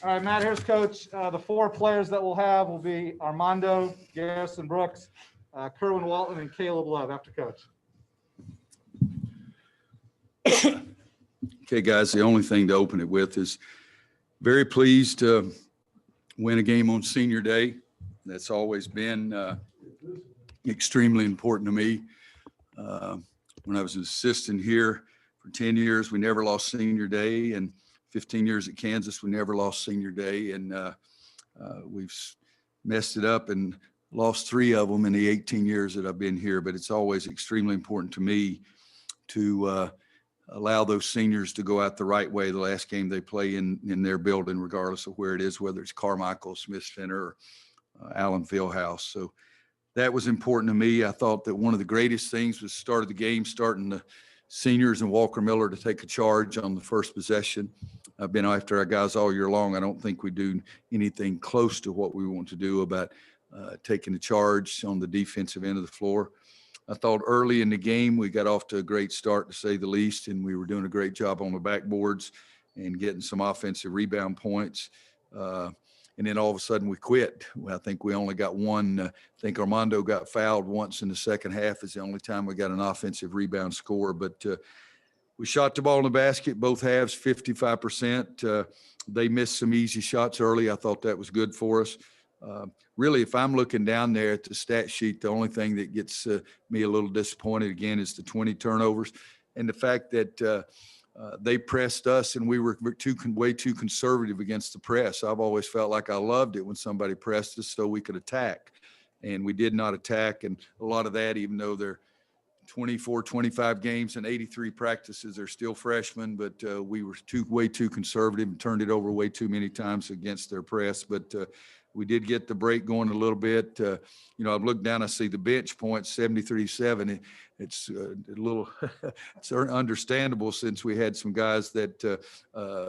All right, Matt, here's coach. The four players that we'll have will be Armando, Garrison Brooks, Kerwin Walton, and Caleb Love after coach. Okay, guys, the only thing to open it with is very pleased to win a game on senior day. That's always been extremely important to me. When I was an assistant here for 10 years, we never lost senior day, and 15 years at Kansas, we never lost senior day, and we've messed it up and lost 3 of them in the 18 years that I've been here, but it's always extremely important to me to allow those seniors to go out the right way the last game they play in their building, regardless of where it is, whether it's Carmichael, Smith Center, or Allen Fieldhouse. So that was important to me. I thought that one of the greatest things was start of the game, starting the seniors and Walker Miller to take a charge on the first possession. I've been after our guys all year long. I don't think we do anything close to what we want to do about taking the charge on the defensive end of the floor. I thought early in the game we got off to a great start, to say the least, and we were doing a great job on the backboards and getting some offensive rebound points. And then all of a sudden we quit. Well, I think we only got one. I think Armando got fouled once in the second half. Is the only time we got an offensive rebound score. But we shot the ball in the basket, both halves, 55%. They missed some easy shots early. I thought that was good for us. Really, if I'm looking down there at the stat sheet, the only thing that gets me a little disappointed, again, is the 20 turnovers and the fact that they pressed us and we were way too conservative against the press. I've always felt like I loved it when somebody pressed us so we could attack, and we did not attack. And a lot of that, even though they're 24, 25 games and 83 practices, they're still freshmen, but we were way too conservative and turned it over way too many times against their press. But we did get the break going a little bit. I've looked down, I see the bench points, 73-7. It's a little it's understandable since we had some guys that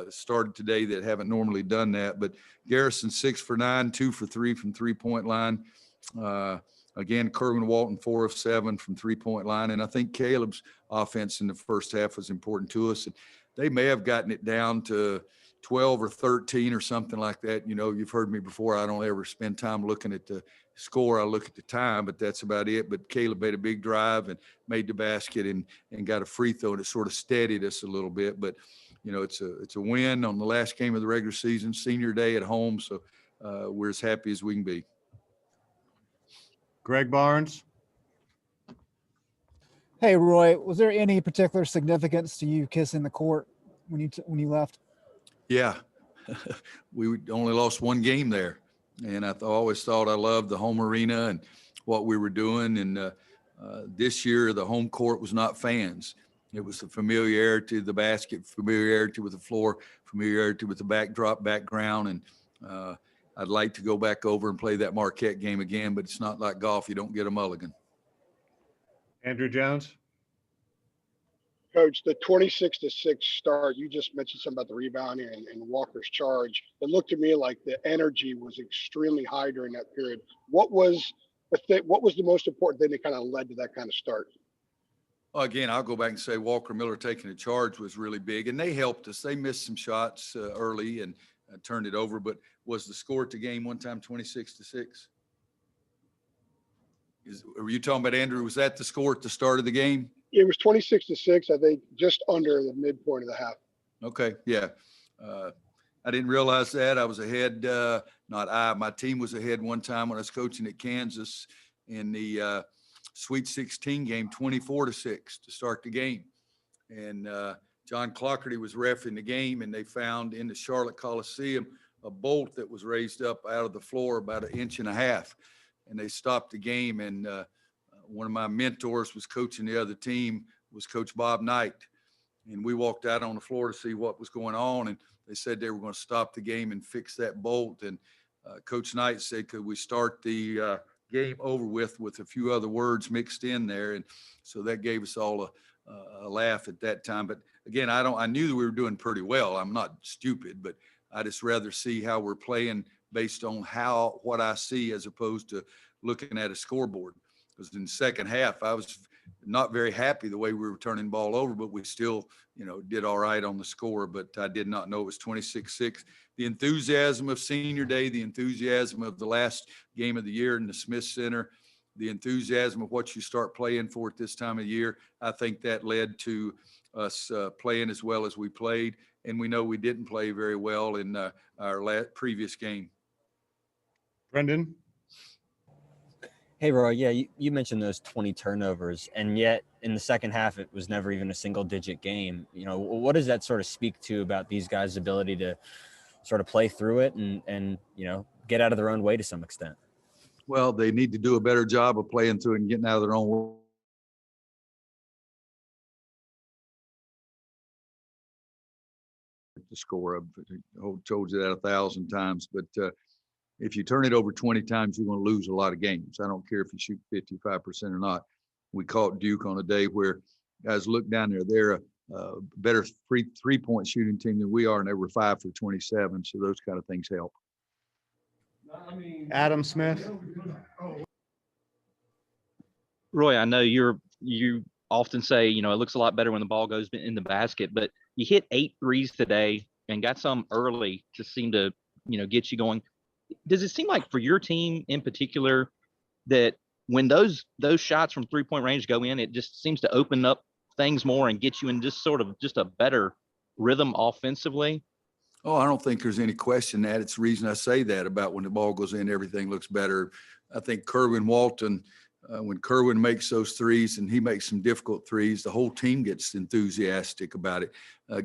started today that haven't normally done that. But Garrison, 6 for 9, 2 for 3 from three-point line. Again, Kerwin Walton, 4 of 7 from three-point line. And I think Caleb's offense in the first half was important to us. And they may have gotten it down to 12 or 13 or something like that. You've heard me before. I don't ever spend time looking at the score. I look at the time, but that's about it. But Caleb made a big drive and made the basket and got a free throw, and it sort of steadied us a little bit. But, it's a win on the last game of the regular season, senior day at home. So we're as happy as we can be. Greg Barnes. Hey, Roy, was there any particular significance to you kissing the court when you left? Yeah, we only lost one game there, and I always thought I loved the home arena and what we were doing. And this year, the home court was not fans. It was the familiarity of the basket, familiarity with the floor, familiarity with the background. And I'd like to go back over and play that Marquette game again, but it's not like golf. You don't get a mulligan. Andrew Jones. Coach, the 26-6 start, you just mentioned something about the rebounding and Walker's charge. It looked to me like the energy was extremely high during that period. What was the most important thing that kind of led to that kind of start? Again, I'll go back and say Walker Miller taking the charge was really big, and they helped us. They missed some shots early and turned it over, but was the score at the game one time 26-6? Were you talking about, Andrew, was that the score at the start of the game? It was 26-6, I think, just under the midpoint of the half. Okay, yeah. I didn't realize that. I was ahead, my team was ahead one time when I was coaching at Kansas in the Sweet 16 game, 24-6 to start the game. And John Clockerty was reffing the game, and they found in the Charlotte Coliseum a bolt that was raised up out of the floor about 1.5 inches. And they stopped the game, and one of my mentors was coaching the other team, was Coach Bob Knight. And we walked out on the floor to see what was going on, and they said they were going to stop the game and fix that bolt. And Coach Knight said, could we start the game over with a few other words mixed in there? And so that gave us all a laugh at that time. But again, I knew that we were doing pretty well. I'm not stupid, but I just rather see how we're playing based on what I see as opposed to looking at a scoreboard. Because in the second half, I was not very happy the way we were turning the ball over, but we still, did all right on the score. But I did not know it was 26-6. The enthusiasm of senior day, the enthusiasm of the last game of the year in the Smith Center, the enthusiasm of what you start playing for at this time of year, I think that led to us playing as well as we played. And we know we didn't play very well in our previous game. Brendan? Hey, Roy. Yeah, you mentioned those 20 turnovers, and yet in the second half, it was never even a single-digit game. What does that sort of speak to about these guys' ability to sort of play through it and get out of their own way to some extent? Well, they need to do a better job of playing through it and getting out of their own way. The score. I've told you that 1,000 times, but if you turn it over 20 times, you're going to lose a lot of games. I don't care if you shoot 55% or not. We caught Duke on a day where guys look down there. They're a better three-point shooting team than we are, and they were 5 for 27. So those kind of things help. Adam Smith? Roy, I know you often say, it looks a lot better when the ball goes in the basket, but you hit 8 threes today and got some early to seem to, get you going. Does it seem like for your team in particular that when those shots from 3-point range go in, it just seems to open up things more and get you in just sort of just a better rhythm offensively? Oh, I don't think there's any question that. It's the reason I say that about when the ball goes in, everything looks better. I think Kerwin Walton, when Kerwin makes those threes and he makes some difficult threes, the whole team gets enthusiastic about it.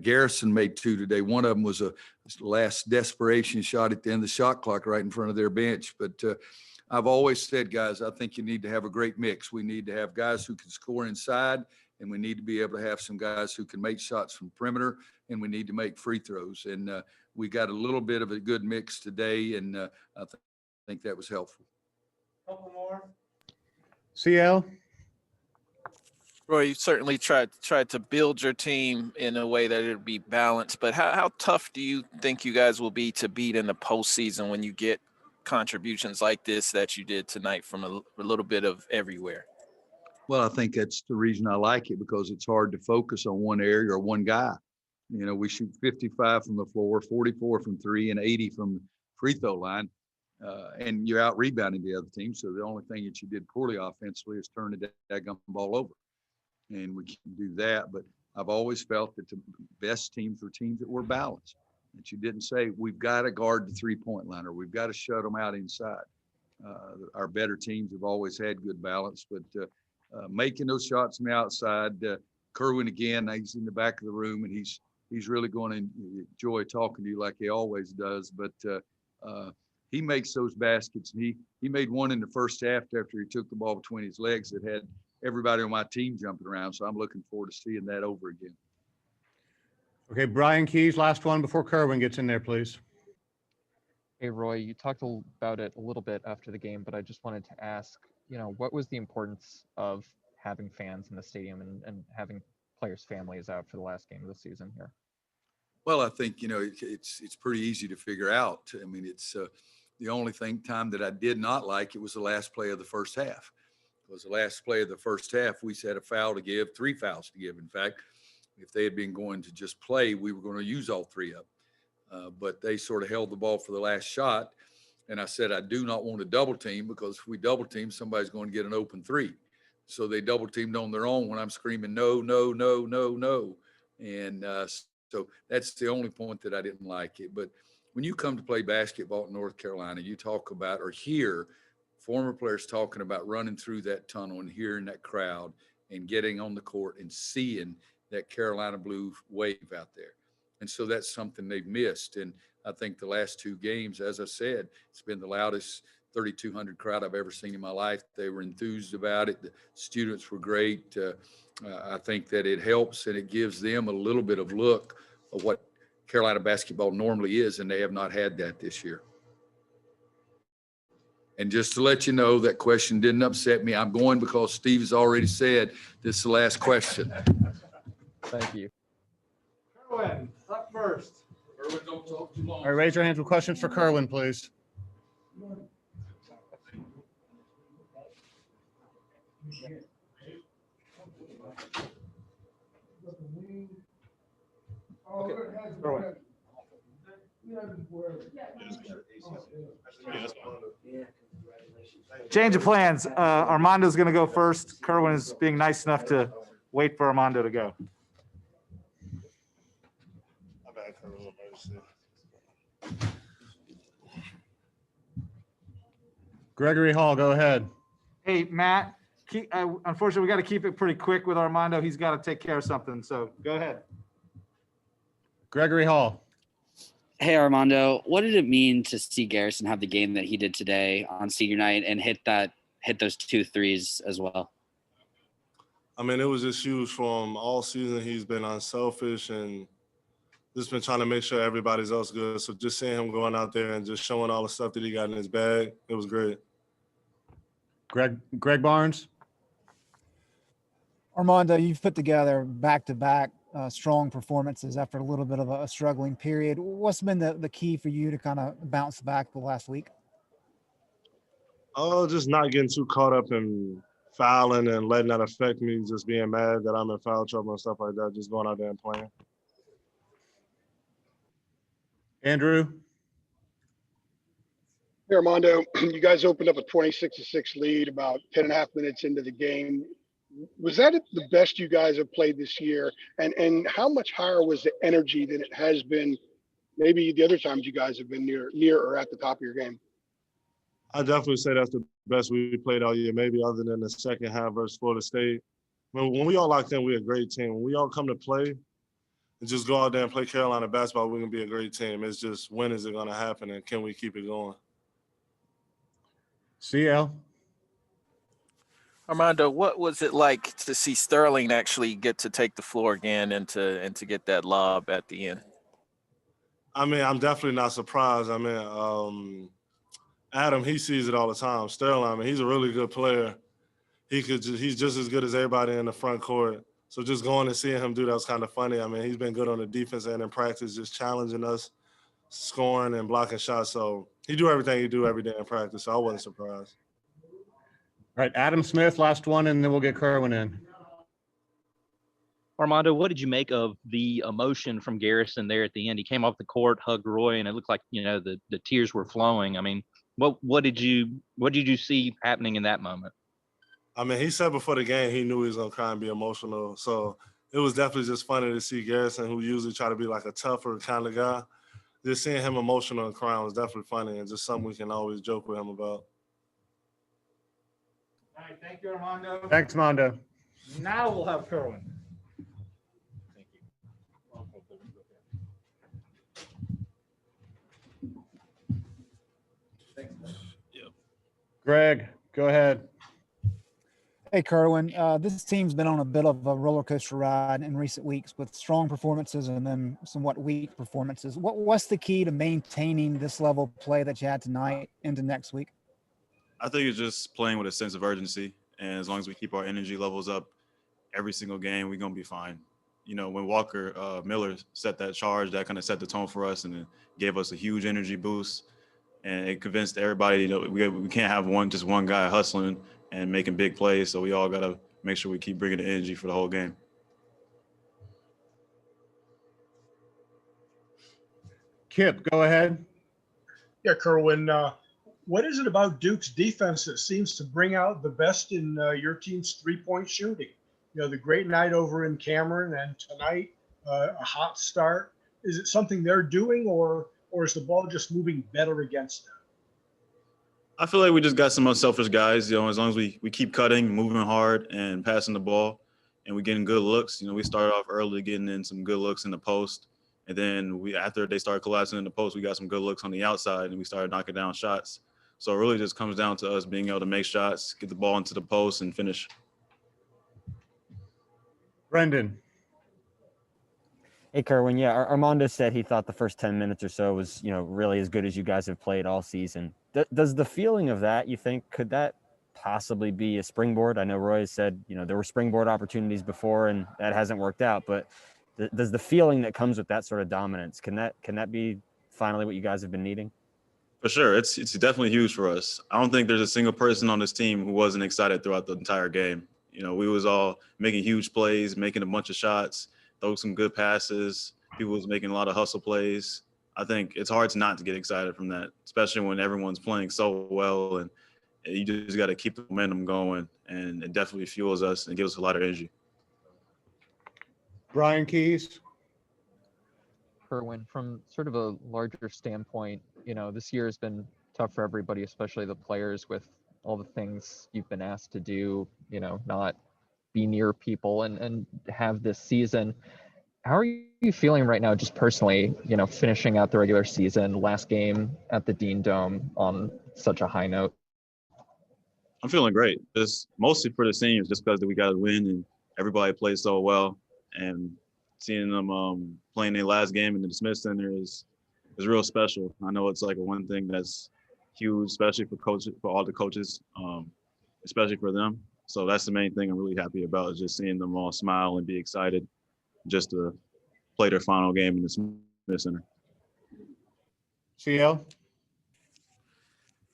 Garrison made 2 today. One of them was a last desperation shot at the end of the shot clock right in front of their bench. But I've always said, guys, I think you need to have a great mix. We need to have guys who can score inside, and we need to be able to have some guys who can make shots from perimeter, and we need to make free throws. And we got a little bit of a good mix today, and I think that was helpful. Couple more. CL? Roy, you certainly tried to build your team in a way that it would be balanced, but how tough do you think you guys will be to beat in the postseason when you get contributions like this that you did tonight from a little bit of everywhere? Well, I think that's the reason I like it, because it's hard to focus on one area or one guy. We shoot 55 from the floor, 44 from 3, and 80 from the free throw line. And you're out rebounding the other team. So the only thing that you did poorly offensively is turn the daggum ball over. And we can do that. But I've always felt that the best teams were teams that were balanced. That you didn't say, we've got to guard the 3-point line or we've got to shut them out inside. Our better teams have always had good balance. But making those shots from the outside, Kerwin, again, he's in the back of the room, and he's really going to enjoy talking to you like he always does. But he makes those baskets. And he made one in the first half after he took the ball between his legs that had everybody on my team jumping around. So I'm looking forward to seeing that over again. Okay, Brian Keys, last one before Kerwin gets in there, please. Hey, Roy, you talked about it a little bit after the game, but I just wanted to ask, what was the importance of having fans in the stadium and having players' families out for the last game of the season here? Well, I think, it's pretty easy to figure out. I mean, it's the only time that I did not like it was the last play of the first half. It was the last play of the first half. We had a foul to give, 3 fouls to give. In fact, if they had been going to just play, we were going to use all 3 of them. But they sort of held the ball for the last shot. And I said, I do not want to double team, because if we double team, somebody's going to get an open 3. So they double teamed on their own when I'm screaming, no, no, no, no, no. And so that's the only point that I didn't like it. But when you come to play basketball in North Carolina, you talk about or hear former players talking about running through that tunnel and hearing that crowd and getting on the court and seeing that Carolina blue wave out there. And so that's something they've missed. And I think the last 2 games, as I said, it's been the loudest 3,200 crowd I've ever seen in my life. They were enthused about it. The students were great. I think that it helps and it gives them a little bit of look of what Carolina basketball normally is, and they have not had that this year. And just to let you know, that question didn't upset me. I'm going because Steve has already said this is the last question. Thank you. Kerwin, up first. Kerwin, don't talk too long. All right, raise your hands with questions for Kerwin, please. Kerwin. Change of plans. Armando's going to go first. Kerwin is being nice enough to wait for Armando to go. Gregory Hall, go ahead. Hey, Matt, unfortunately, we got to keep it pretty quick with Armando. He's got to take care of something. So go ahead. Gregory Hall. Hey, Armando, what did it mean to see Garrison have the game that he did today on senior night and hit those 2 threes as well? I mean, it was just huge for him. All season, he's been unselfish and just been trying to make sure everybody's else good. So just seeing him going out there and just showing all the stuff that he got in his bag, it was great. Greg Barnes. Armando, you've put together back-to-back strong performances after a little bit of a struggling period. What's been the key for you to kind of bounce back the last week? Oh, just not getting too caught up in fouling and letting that affect me, just being mad that I'm in foul trouble and stuff like that, just going out there and playing. Andrew. Hey, Armando, you guys opened up a 26-6 lead about 10 and a half minutes into the game. Was that the best you guys have played this year? And how much higher was the energy than it has been maybe the other times you guys have been near or at the top of your game? I definitely say that's the best we played all year, maybe other than the second half versus Florida State. When we all locked in, we're a great team. When we all come to play and just go out there and play Carolina basketball, we're going to be a great team. It's just when is it going to happen and can we keep it going? CL. Armando, what was it like to see Sterling actually get to take the floor again and to get that lob at the end? I mean, I'm definitely not surprised. I mean, Adam, he sees it all the time. Sterling, I mean, he's a really good player. He's just as good as everybody in the front court. So just going and seeing him do that was kind of funny. I mean, he's been good on the defense and in practice, just challenging us, scoring and blocking shots. So he do everything he do every day in practice. So I wasn't surprised. All right, Adam Smith, last one, and then we'll get Kerwin in. Armando, what did you make of the emotion from Garrison there at the end? He came off the court, hugged Roy, and it looked like, the tears were flowing. I mean, what did you see happening in that moment? I mean, he said before the game he knew he was going to cry and be emotional. So it was definitely just funny to see Garrison, who usually try to be like a tougher kind of guy. Just seeing him emotional and crying was definitely funny and just something we can always joke with him about. All right, thank you, Armando. Thanks, Armando. Now we'll have Kerwin. Thank you. Greg, go ahead. Hey, Kerwin, this team's been on a bit of a roller coaster ride in recent weeks with strong performances and then somewhat weak performances. What's the key to maintaining this level of play that you had tonight into next week? I think it's just playing with a sense of urgency. And as long as we keep our energy levels up every single game, we're going to be fine. When Walker Miller set that charge, that kind of set the tone for us and it gave us a huge energy boost. And it convinced everybody, we can't have just one guy hustling and making big plays. So we all got to make sure we keep bringing the energy for the whole game. Kip, go ahead. Yeah, Kerwin, what is it about Duke's defense that seems to bring out the best in your team's three-point shooting? The great night over in Cameron and tonight, a hot start. Is it something they're doing or is the ball just moving better against them? I feel like we just got some unselfish guys, as long as we keep cutting, moving hard and passing the ball and we're getting good looks. We started off early getting in some good looks in the post. And then after they started collapsing in the post, we got some good looks on the outside and we started knocking down shots. So it really just comes down to us being able to make shots, get the ball into the post and finish. Brendan. Hey, Kerwin. Yeah, Armando said he thought the first 10 minutes or so was, really as good as you guys have played all season. Does the feeling of that, you think, could that possibly be a springboard? I know Roy has said, there were springboard opportunities before and that hasn't worked out, but does the feeling that comes with that sort of dominance, can that be finally what you guys have been needing? For sure. It's definitely huge for us. I don't think there's a single person on this team who wasn't excited throughout the entire game. You know, we was all making huge plays, making a bunch of shots, throw some good passes. People was making a lot of hustle plays. I think it's hard to not to get excited from that, especially when everyone's playing so well, and you just got to keep the momentum going, and it definitely fuels us and gives us a lot of energy. Brian Keys. Kerwin, from sort of a larger standpoint, this year has been tough for everybody, especially the players with all the things you've been asked to do, not be near people and have this season. How are you feeling right now, just personally, finishing out the regular season, last game at the Dean Dome on such a high note? I'm feeling great. Just mostly for the seniors, just because we got to win and everybody played so well, and seeing them playing their last game in the Smith Center is real special. I know it's like one thing that's huge, especially for coaches, for all the coaches, especially for them. So that's the main thing I'm really happy about, is just seeing them all smile and be excited just to play their final game in the Smith Center. CL?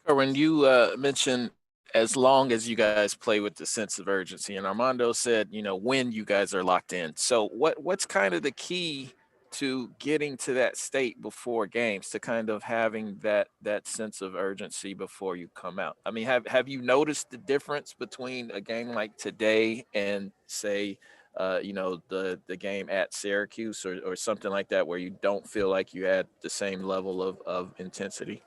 Kerwin, you mentioned as long as you guys play with the sense of urgency, and Armando said, when you guys are locked in. So what's kind of the key to getting to that state before games, to kind of having that sense of urgency before you come out? I mean, have you noticed the difference between a game like today and say, the game at Syracuse or something like that, where you don't feel like you had the same level of intensity?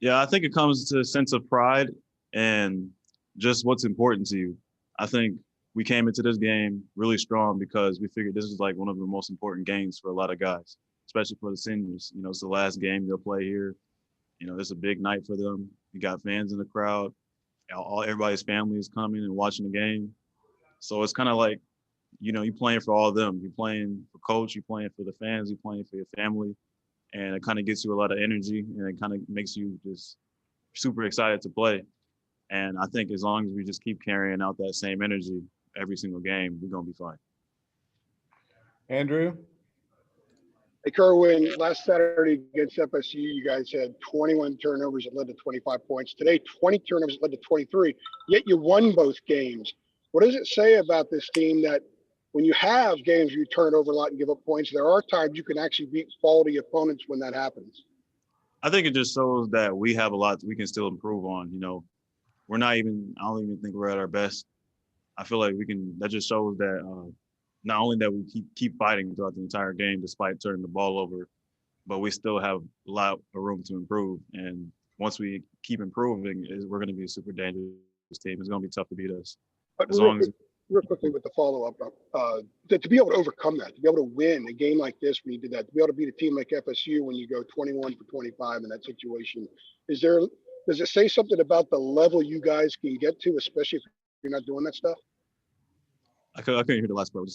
Yeah, I think it comes to a sense of pride and just what's important to you. I think we came into this game really strong because we figured this is like one of the most important games for a lot of guys, especially for the seniors. It's the last game they'll play here. It's a big night for them. You got fans in the crowd. Everybody's family is coming and watching the game. So it's kind of like, you're playing for all of them. You're playing for coach, you're playing for the fans, you're playing for your family. And it kind of gets you a lot of energy, and it kind of makes you just super excited to play. And I think as long as we just keep carrying out that same energy every single game, we're going to be fine. Andrew? Hey, Kerwin, last Saturday against FSU, you guys had 21 turnovers that led to 25 points. Today, 20 turnovers led to 23, yet you won both games. What does it say about this team that when you have games where you turn it over a lot and give up points, there are times you can actually beat quality opponents when that happens? I think it just shows that we have a lot we can still improve on. I don't even think we're at our best. I feel like that just shows that not only that we keep fighting throughout the entire game despite turning the ball over, but we still have a lot of room to improve. And once we keep improving, we're going to be a super dangerous team. It's going to be tough to beat us. But As long as real quickly with the follow-up, to be able to overcome that, to be able to win a game like this when you did that, to be able to beat a team like FSU when you go 21 for 25 in that situation, does it say something about the level you guys can get to, especially if you're not doing that stuff? I couldn't hear the last part. What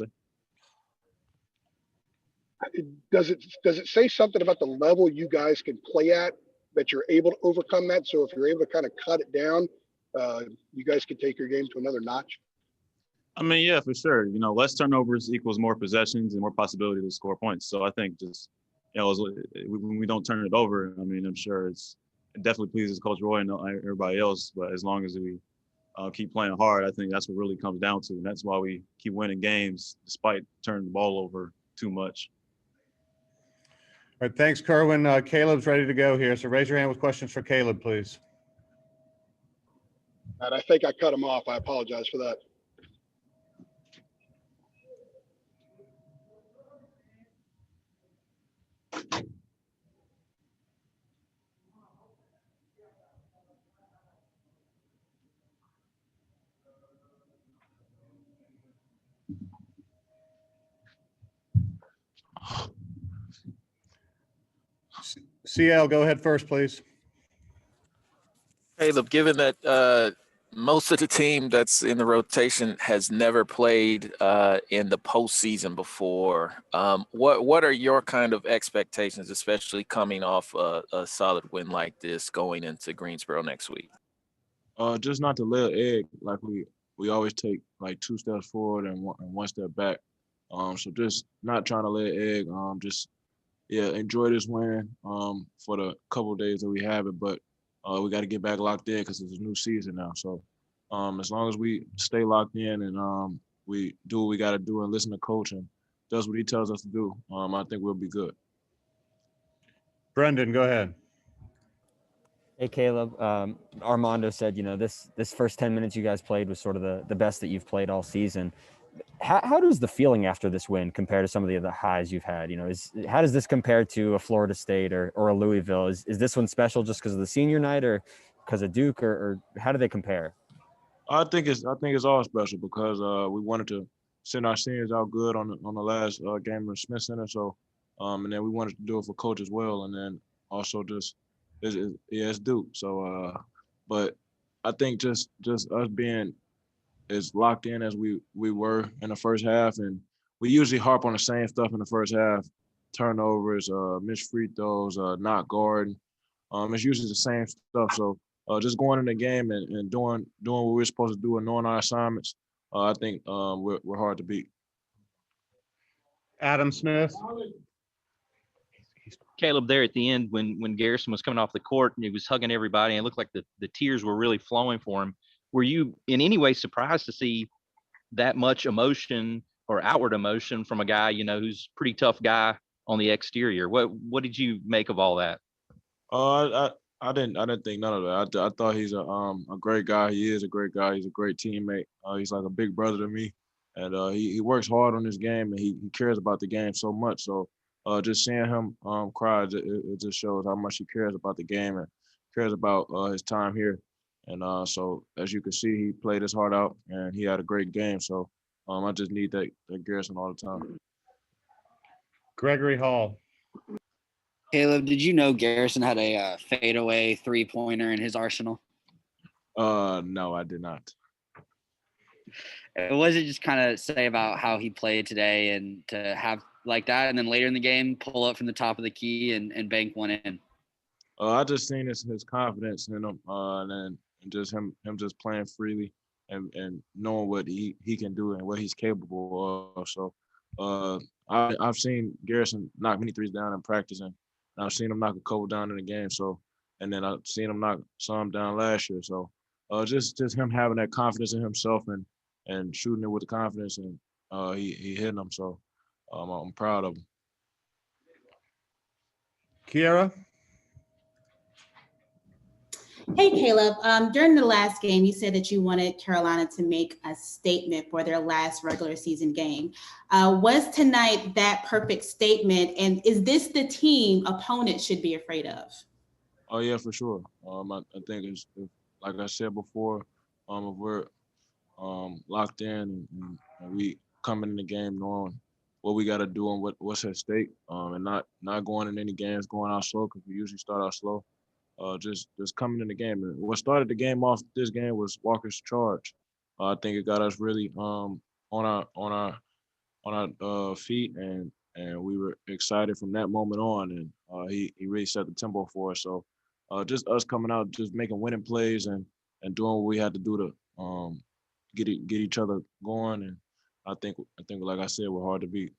did you say? Does it say something about the level you guys can play at, that you're able to overcome that? So if you're able to kind of cut it down, you guys can take your game to another notch? I mean, yeah, for sure. Less turnovers equals more possessions and more possibility to score points. So I think just, when we don't turn it over, I mean, I'm sure it definitely pleases Coach Roy and everybody else. But as long as we keep playing hard, I think that's what really comes down to. And that's why we keep winning games despite turning the ball over too much. All right, thanks, Kerwin. Caleb's ready to go here. So raise your hand with questions for Caleb, please. And I think I cut him off. I apologize for that. CL, go ahead first, please. Caleb, given that most of the team that's in the rotation has never played in the postseason before, what are your kind of expectations, especially coming off a solid win like this going into Greensboro next week? Just not to lay an egg. Like we always take like 2 steps forward and one step back. So just not trying to lay an egg. Just enjoy this win for the couple of days that we have it, but we got to get back locked in because it's a new season now. So As long as we stay locked in and we do what we got to do and listen to coach and does what he tells us to do, I think we'll be good. Brendan, go ahead. Hey, Caleb. Armando said, this first 10 minutes you guys played was sort of the best that you've played all season. How does the feeling after this win compare to some of the other highs you've had? How does this compare to a Florida State or a Louisville? Is this one special just because of the senior night or because of Duke or how do they compare? I think it's all special because we wanted to send our seniors out good on the last game in the Smith Center. So, and then we wanted to do it for coach as well, and then also it's Duke. So, but I think just us being as locked in as we were in the first half, and we usually harp on the same stuff in the first half: turnovers, missed free throws, not guarding. It's usually the same stuff. So. Just going in the game and doing what we're supposed to do and knowing our assignments, I think we're hard to beat. Adam Smith. Caleb, there at the end when Garrison was coming off the court and he was hugging everybody and it looked like the tears were really flowing for him. Were you in any way surprised to see that much emotion or outward emotion from a guy, who's a pretty tough guy on the exterior? What did you make of all that? I didn't think none of that. I thought he's a great guy. He is a great guy. He's a great teammate. He's like a big brother to me, and he works hard on his game and he cares about the game so much. So just seeing him cry, it just shows how much he cares about the game and cares about his time here. And so as you can see, he played his heart out and he had a great game. So I just need that Garrison all the time. Gregory Hall. Caleb, did you know Garrison had a fadeaway three-pointer in his arsenal? No, I did not. What does it just kind of say about how he played today and to have like that, and then later in the game pull up from the top of the key and bank one in? I just seen his confidence in him, and just him just playing freely and knowing what he can do and what he's capable of. So I've seen Garrison knock many threes down in practice, and I've seen him knock a couple down in the game. So, and then I've seen him knock some down last year. So, just him having that confidence in himself and shooting it with the confidence, and he hitting them. So, I'm proud of him. Kiera. Hey, Caleb. During the last game, you said that you wanted Carolina to make a statement for their last regular season game. Was tonight that perfect statement? And is this the team opponents should be afraid of? Oh, yeah, for sure. I think it's, like I said before, if we're locked in and we coming in the game knowing what we got to do and what's at stake, and not going in any games going out slow, because we usually start out slow. Just coming in the game. And what started the game off this game was Walker's charge. I think it got us really on our feet, and we were excited from that moment on. And he really set the tempo for us. So just us coming out, just making winning plays and doing what we had to do to get each other going. And I think like I said, we're hard to beat.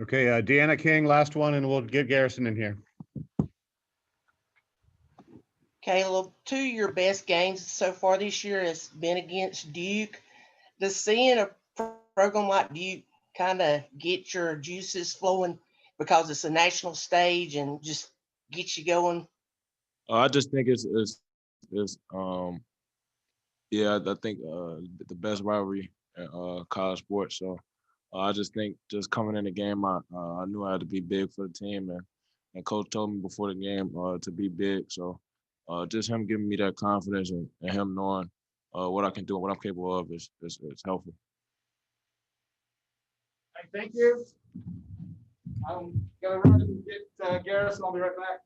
Okay, Deanna King, last one, and we'll get Garrison in here. Caleb, two of your best games so far this year has been against Duke. Does seeing a program like Duke kind of get your juices flowing because it's a national stage and just get you going? I just think it's yeah, I think the best rivalry in college sports. So I just think just coming in the game, I knew I had to be big for the team, and coach told me before the game to be big. So just him giving me that confidence and him knowing what I can do and what I'm capable of is helpful. Thank you. I'm gonna run and get Garrison. I'll be right back.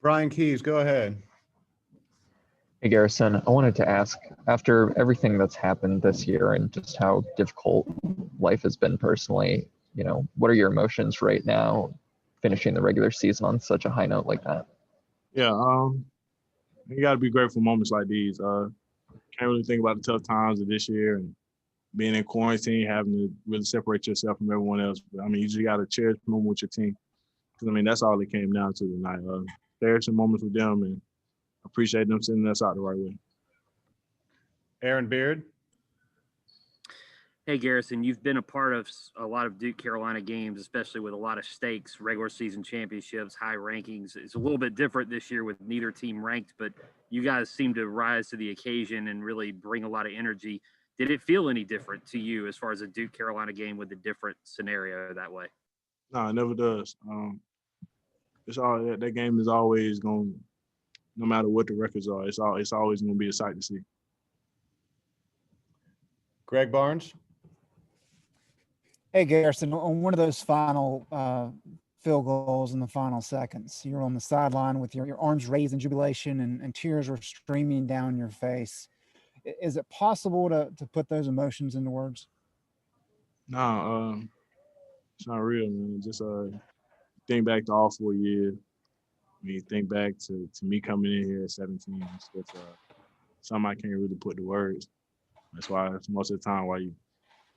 Brian Keys, go ahead. Hey Garrison, I wanted to ask, after everything that's happened this year and just how difficult life has been personally, what are your emotions right now, finishing the regular season on such a high note like that? Yeah, you got to be grateful for moments like these. Can't really think about the tough times of this year and being in quarantine, having to really separate yourself from everyone else. But you just got to cherish the moment with your team. Because that's all it came down to tonight. Cherish the moments with them and appreciate them sending us out the right way. Aaron Beard. Hey, Garrison, you've been a part of a lot of Duke Carolina games, especially with a lot of stakes, regular season championships, high rankings. It's a little bit different this year with neither team ranked, but you guys seem to rise to the occasion and really bring a lot of energy. Did it feel any different to you as far as a Duke Carolina game with a different scenario that way? No, it never does. It's all that game is always going, no matter what the records are, it's always going to be a sight to see. Greg Barnes. Hey, Garrison, on one of those final field goals in the final seconds, you were on the sideline with your arms raised in jubilation and tears were streaming down your face. Is it possible to put those emotions into words? No, it's not real, man. Just think back to all 4 years. Think back to me coming in here at 17. It's just, something I can't really put to words. That's why most of the time why you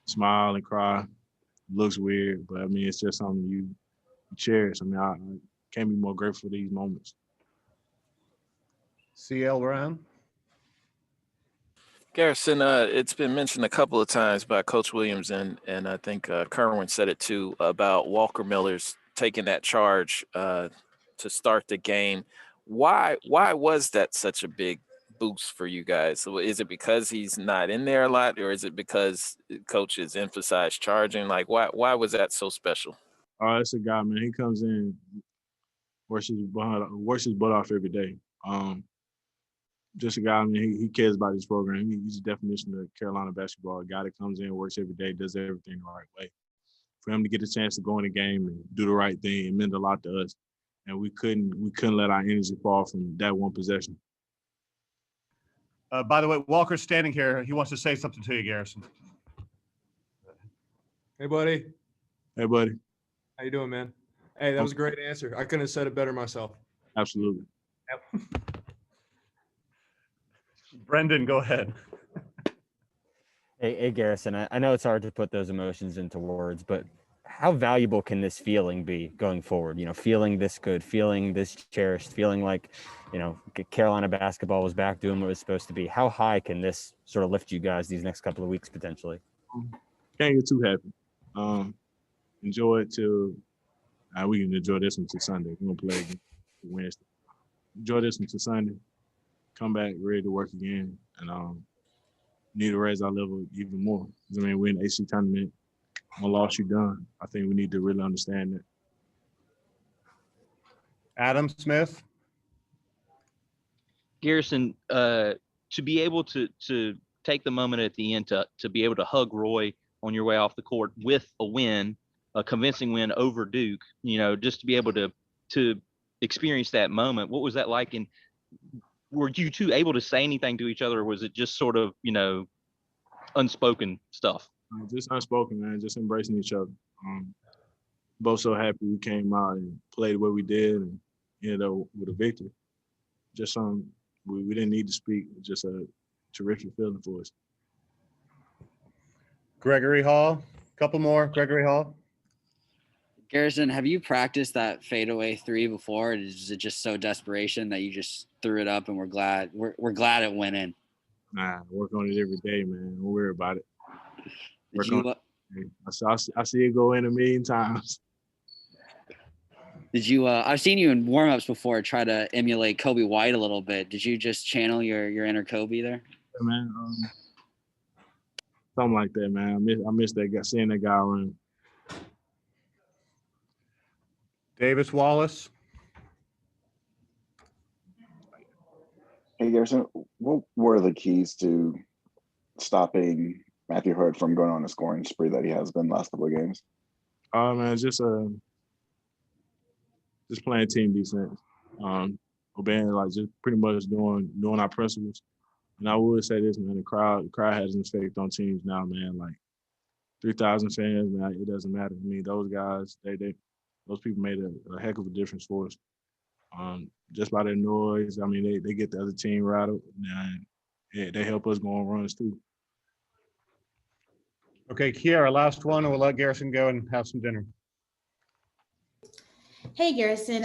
smile and cry. It looks weird, but it's just something you cherish. I can't be more grateful for these moments. CL Brown. Garrison, it's been mentioned a couple of times by Coach Williams, and I think Kerwin said it too, about Walker Miller's taking that charge to start the game. Why was that such a big boost for you guys? So is it because he's not in there a lot, or is it because coaches emphasize charging? Why was that so special? It's a guy, man. He comes in, works his butt off every day. Just a guy, he cares about his program. He's the definition of Carolina basketball. A guy that comes in, works every day, does everything the right way. For him to get a chance to go in the game and do the right thing, it meant a lot to us. And we couldn't let our energy fall from that one possession. By the way, Walker's standing here. He wants to say something to you, Garrison. Hey, buddy. Hey, buddy. How you doing, man? Hey, that was a great answer. I couldn't have said it better myself. Absolutely. Yep. Brendan, go ahead. Hey, Garrison, I know it's hard to put those emotions into words, but how valuable can this feeling be going forward? Feeling this good, feeling this cherished, feeling like, Carolina basketball was back doing what it was supposed to be. How high can this sort of lift you guys these next couple of weeks potentially? Can't get too happy. Enjoy it till we can enjoy this one till Sunday. We're gonna play again Wednesday. Enjoy this one till Sunday. Come back ready to work again, and need to raise our level even more. We're in the AC tournament. One loss, you're done. I think we need to really understand that. Adam Smith. Garrison, to be able to take the moment at the end to be able to hug Roy on your way off the court with a win, a convincing win over Duke, just to be able to experience that moment. What was that like? And were you two able to say anything to each other, or was it just sort of, unspoken stuff? Just unspoken, man. Just embracing each other. Both so happy we came out and played what we did, and with a victory. Just something we didn't need to speak. Just a terrific feeling for us. Gregory Hall. Couple more. Gregory Hall. Garrison, have you practiced that fadeaway three before? Or is it just so desperation that you just threw it up and we're glad it went in? Nah, work on it every day, man. Don't worry about it. I see it go in a million times. Did you? I've seen you in warmups before try to emulate Kobe White a little bit. Did you just channel your inner Kobe there? Yeah, man, something like that, man. I miss that guy, seeing that guy run. Davis Wallace. Hey, Garrison, what were the keys to stopping Matthew Hurt from going on a scoring spree that he has been the last couple of games? Man, just playing team defense. obeying, like just pretty much doing our principles. And I would say this, man, the crowd has an effect on teams now, man. Like 3,000 fans, man, it doesn't matter. I mean, those guys, those people made a heck of a difference for us. Just by their noise, I mean, they get the other team rattled, and they help us go on runs too. Okay, Kiara, last one, and we'll let Garrison go and have some dinner. Hey, Garrison.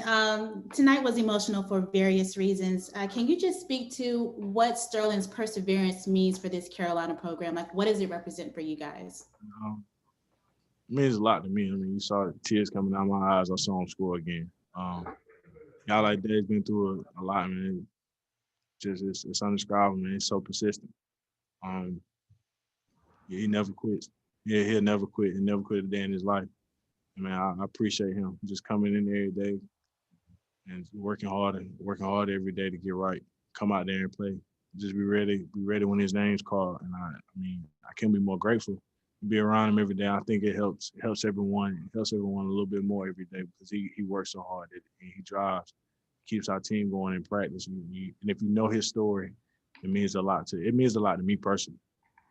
Tonight was emotional for various reasons. Can you just speak to what Sterling's perseverance means for this Carolina program? Like, what does it represent for you guys? It means a lot to me. I mean, you saw the tears coming out of my eyes. I saw him score again. Guy like Dave's been through a lot, man. It's undescribable, man. He's so persistent. He never quits. Yeah, he'll never quit. He'll never quit a day in his life. Man, I appreciate him just coming in every day and working hard every day to get right. Come out there and play. Just be ready when his name's called. And I mean, I can't be more grateful to be around him every day. I think it helps everyone. It helps everyone a little bit more every day because he works so hard and he drives, keeps our team going in practice. And if you know his story, it means a lot to me personally.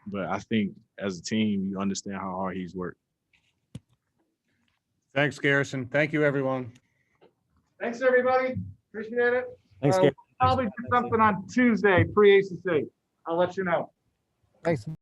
But I think as a team, you understand how hard he's worked. Thanks, Garrison. Thank you, everyone. Thanks, everybody. Appreciate it. Thanks, We'll Garrison. probably do something on Tuesday, pre-ACC. I'll let you know. Thanks.